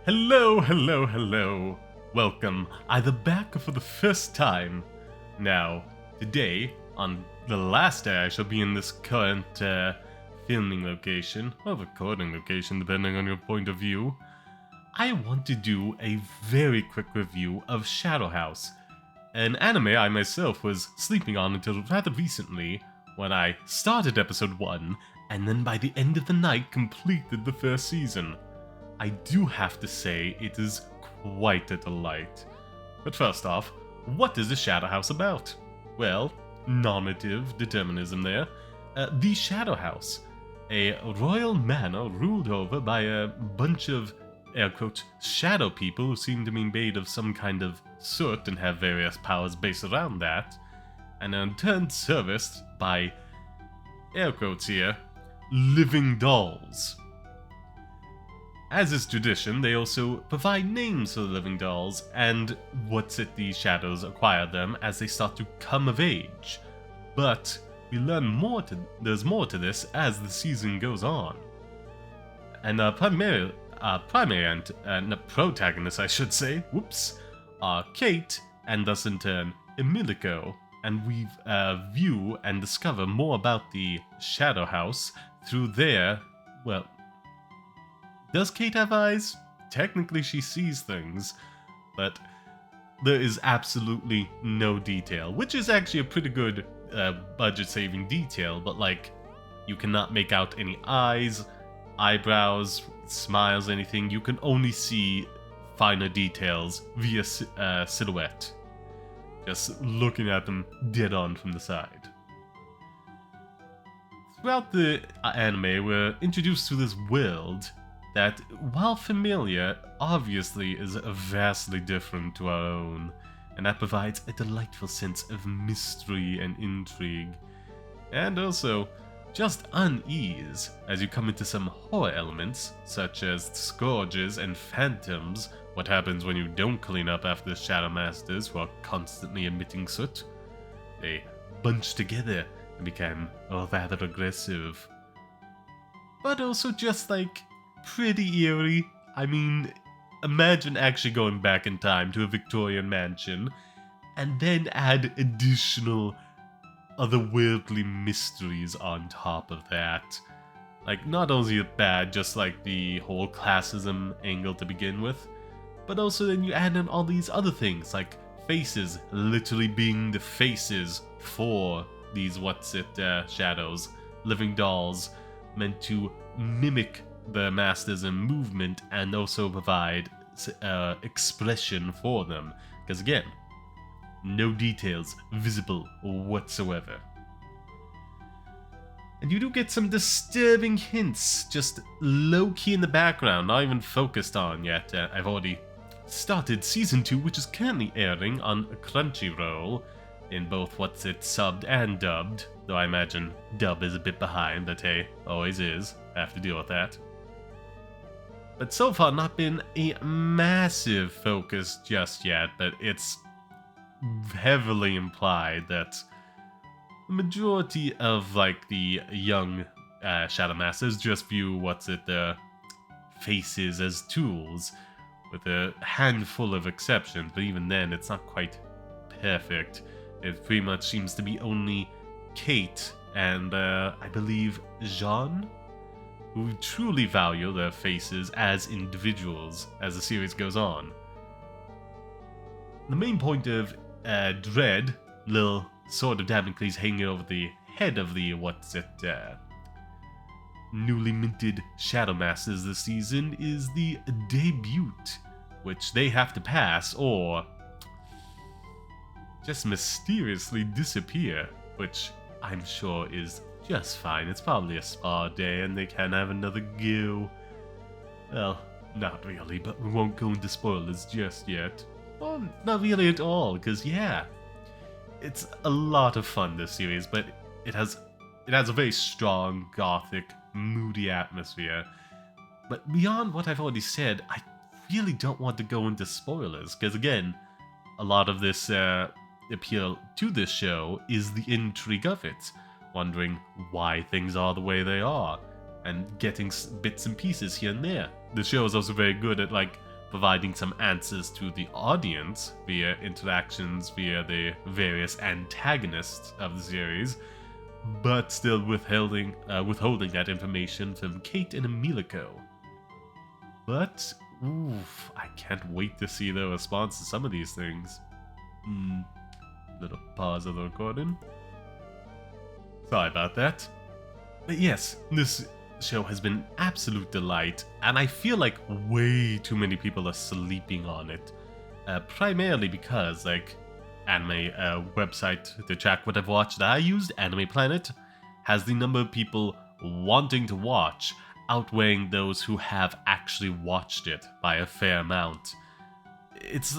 Hello, hello, hello. Welcome, either back or for the first time. Now, today, on the last day I shall be in this current filming location, or recording location depending on your point of view, I want to do a very quick review of Shadow House, an anime I myself was sleeping on until rather recently, when I started episode 1, and then by the end of the night completed the first season. I do have to say it is quite a delight. But first off, what is the Shadow House about? Well, normative determinism there. The Shadow House, a royal manor ruled over by a bunch of, air quotes, shadow people who seem to be made of some kind of soot and have various powers based around that, and are in turn serviced by, air quotes here, living dolls. As is tradition, they also provide names for the living dolls and the shadows acquire them as they start to come of age. But we learn there's more to this as the season goes on. And our protagonists, I should say, are Kate and thus in turn Emilico, and we view and discover more about the Shadow House through their, well, does Kate have eyes? Technically she sees things, but there is absolutely no detail, which is actually a pretty good budget-saving detail, but like, you cannot make out any eyes, eyebrows, smiles, anything. You can only see finer details via silhouette, just looking at them dead on from the side. Throughout the anime, we're introduced to this world that, while familiar, obviously is vastly different to our own, and that provides a delightful sense of mystery and intrigue, and also just unease as you come into some horror elements, such as scourges and phantoms, what happens when you don't clean up after the Shadow Masters who are constantly emitting soot. They bunch together and become rather aggressive. But also just like pretty eerie. I mean, imagine actually going back in time to a Victorian mansion and then add additional otherworldly mysteries on top of that. Like, not only is it bad, just like the whole classism angle to begin with, but also then you add in all these other things, like faces literally being the faces for these shadows, living dolls meant to mimic the masters in movement and also provide expression for them, because again, no details visible whatsoever. And you do get some disturbing hints, just low-key in the background, not even focused on yet. I've already started Season 2, which is currently airing on Crunchyroll, in both subbed and dubbed, though I imagine dub is a bit behind, but hey, always is, have to deal with that. But so far not been a massive focus just yet, but it's heavily implied that the majority of like the young Shadow Masters just view the faces as tools, with a handful of exceptions, but even then it's not quite perfect. It pretty much seems to be only Kate and I believe Jean who truly value their faces as individuals as the series goes on. The main point of Dread, little sword of Damocles hanging over the head of the newly minted Shadow Masters this season, is the debut, which they have to pass or just mysteriously disappear, which I'm sure is just fine. It's probably a spa day and they can have another go. Well, not really, but we won't go into spoilers just yet. Well, not really at all, because yeah, it's a lot of fun, this series, but it has a very strong Gothic, moody atmosphere. But beyond what I've already said, I really don't want to go into spoilers, because again, a lot of this appeal to this show is the intrigue of it. Wondering why things are the way they are, and getting bits and pieces here and there. The show is also very good at like providing some answers to the audience via interactions via the various antagonists of the series, but still withholding that information from Kate and Emilico. But, oof, I can't wait to see their response to some of these things. Little pause of the recording. Sorry about that. But yes, this show has been absolute delight, and I feel like way too many people are sleeping on it. Primarily because, like, anime website to track what I've watched that I used, Anime Planet, has the number of people wanting to watch outweighing those who have actually watched it by a fair amount. It's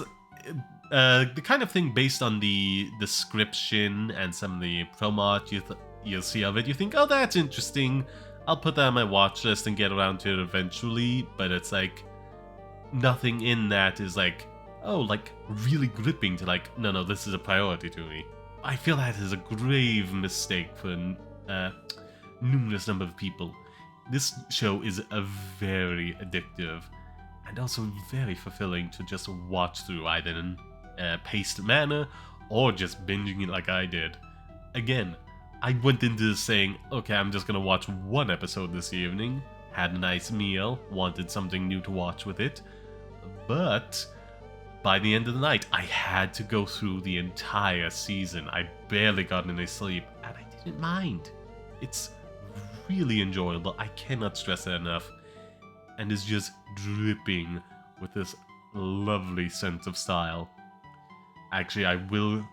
the kind of thing based on the description and some of the promo art you'll see of it. You think, oh, that's interesting. I'll put that on my watch list and get around to it eventually. But it's like nothing in that is like, oh, like really gripping to like, no, this is a priority to me. I feel that is a grave mistake for numerous number of people. This show is a very addictive and also very fulfilling to just watch through, either in a paced manner or just binging it like I did. Again, I went into this saying, okay, I'm just gonna watch one episode this evening, had a nice meal, wanted something new to watch with it, but by the end of the night, I had to go through the entire season. I barely got any sleep, and I didn't mind. It's really enjoyable, I cannot stress that enough, and is just dripping with this lovely sense of style. Actually, I will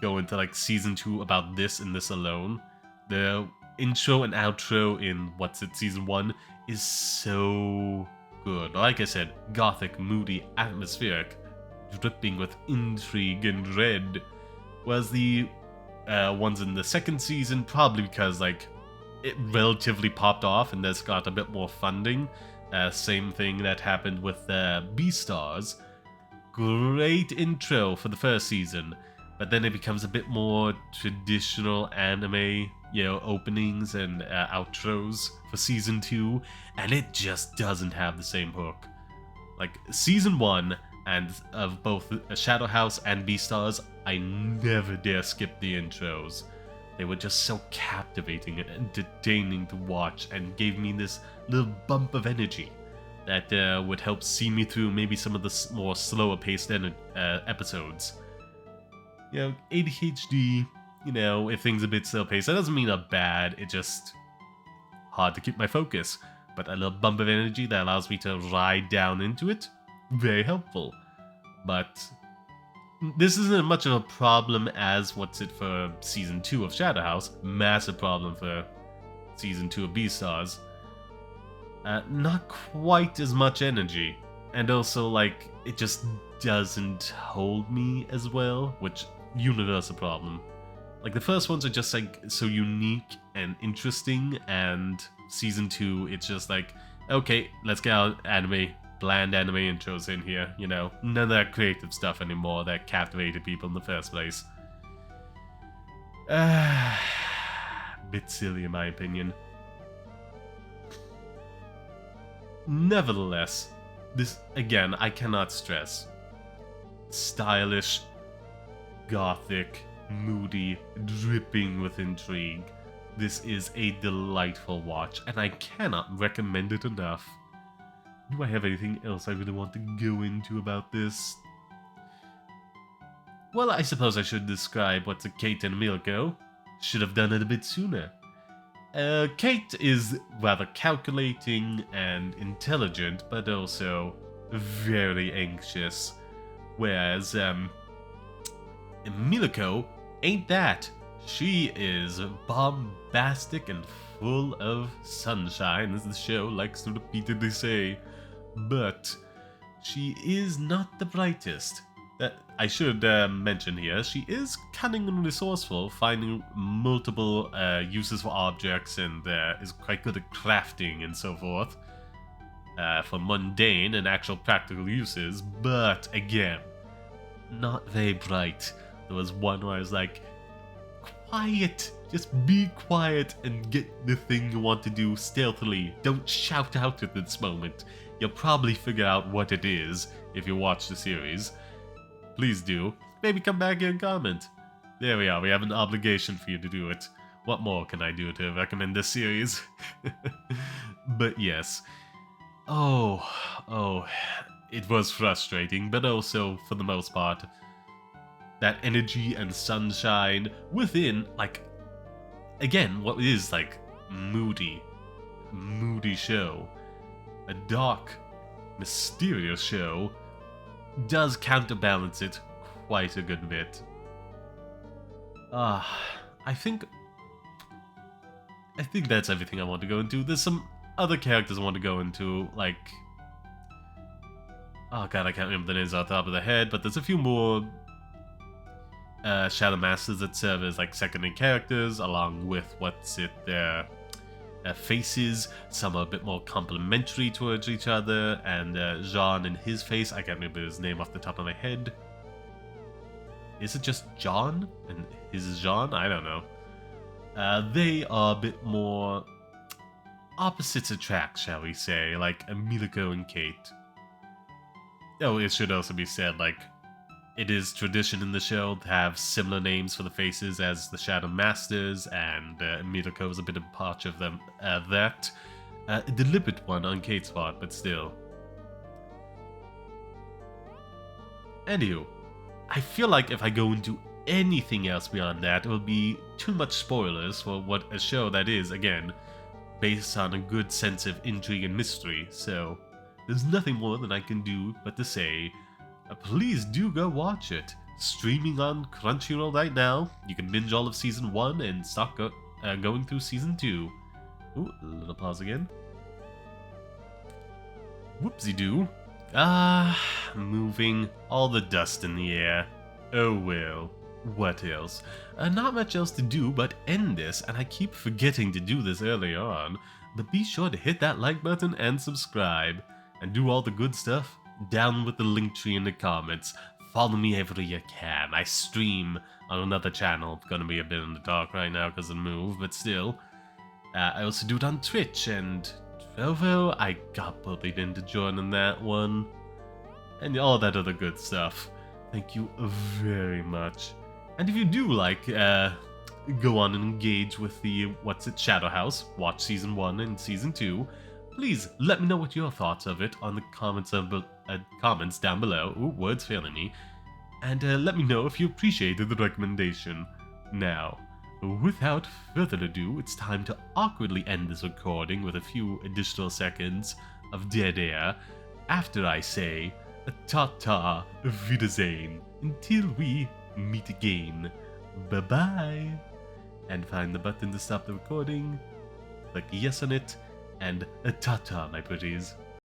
go into like season 2 about this and this alone. The intro and outro in season 1 is so good. Like I said, gothic, moody, atmospheric, dripping with intrigue and dread. Whereas the ones in the second season, probably because like it relatively popped off and there's got a bit more funding. Same thing that happened with Beastars. Great intro for the first season, but then it becomes a bit more traditional anime, openings and outros for season 2, and it just doesn't have the same hook. Like season 1 and of both Shadow House and Beastars, I never dare skip the intros. They were just so captivating and entertaining to watch and gave me this little bump of energy that would help see me through maybe some of the more slower paced episodes. ADHD, if things are a bit slow paced, that doesn't mean I'm bad, it's just hard to keep my focus. But a little bump of energy that allows me to ride down into it, very helpful. But this isn't as much of a problem as for season 2 of Shadow House. Massive problem for season 2 of Beastars. Not quite as much energy. And also, like, it just doesn't hold me as well, which, universal problem. Like, the first ones are just, like, so unique and interesting, and season 2, it's just like, okay, let's get our bland anime intros in here, none of that creative stuff anymore that captivated people in the first place. Bit silly in my opinion. Nevertheless, this, again, I cannot stress. Stylish, gothic, moody, dripping with intrigue. This is a delightful watch, and I cannot recommend it enough. Do I have anything else I really want to go into about this? Well, I suppose I should describe what's a Kate and Emilico. Should have done it a bit sooner. Kate is rather calculating and intelligent, but also very anxious. Whereas, Emilico ain't that. She is bombastic and full of sunshine, as the show likes to repeatedly say. But she is not the brightest. I should mention here, she is cunning and resourceful, finding multiple uses for objects, and is quite good at crafting and so forth. For mundane and actual practical uses, but again, not very bright. There was one where I was like, quiet, Just be quiet and get the thing you want to do stealthily. Don't shout out at this moment. You'll probably figure out what it is if you watch the series. Please do. Maybe come back here and comment. There we are, we have an obligation for you to do it. What more can I do to recommend this series? But yes. Oh, it was frustrating, but also, for the most part, that energy and sunshine within, like, again, what is, like, Moody show, a dark, mysterious show, does counterbalance it quite a good bit. I think that's everything I want to go into. There's some other characters I want to go into, like, oh god, I can't remember the names off the top of the head, but there's a few more Shadow Masters that serve as like secondary characters, along with their faces. Some are a bit more complementary towards each other, and Jean and his face, I can't remember his name off the top of my head. Is it just John? And his is Jean? I don't know. They are a bit more opposites attract, shall we say, like Emilico and Kate. Oh, it should also be said, like, it is tradition in the show to have similar names for the faces as the Shadow Masters, and Emilico is a bit of a part of them. A deliberate one on Kate's part, but still. Anywho, I feel like if I go into anything else beyond that, it will be too much spoilers for what a show that is, again, based on a good sense of intrigue and mystery, so there's nothing more than I can do but to say, please do go watch it. Streaming on Crunchyroll right now. You can binge all of Season 1 and start going through Season 2. Ooh, a little pause again. Whoopsie-doo. Moving all the dust in the air. Oh well. What else? Not much else to do but end this, and I keep forgetting to do this earlier on, but be sure to hit that like button and subscribe, and do all the good stuff down with the link tree in the comments. Follow me everywhere you can. I stream on another channel. It's gonna be a bit in the dark right now because of the move, but still. I also do it on Twitch, and Trovo, I got bullied into joining that one, and all that other good stuff. Thank you very much. And if you do like, go on and engage with the Shadow House, watch Season 1 and Season 2, please let me know what your thoughts of it on the comments down below. Ooh, words failing me. And let me know if you appreciated the recommendation. Now, without further ado, it's time to awkwardly end this recording with a few additional seconds of dead air after I say, ta-ta, Wiedersehen, until we meet again. Bye-bye. And find the button to stop the recording, click yes on it, and ta-ta, my pretties.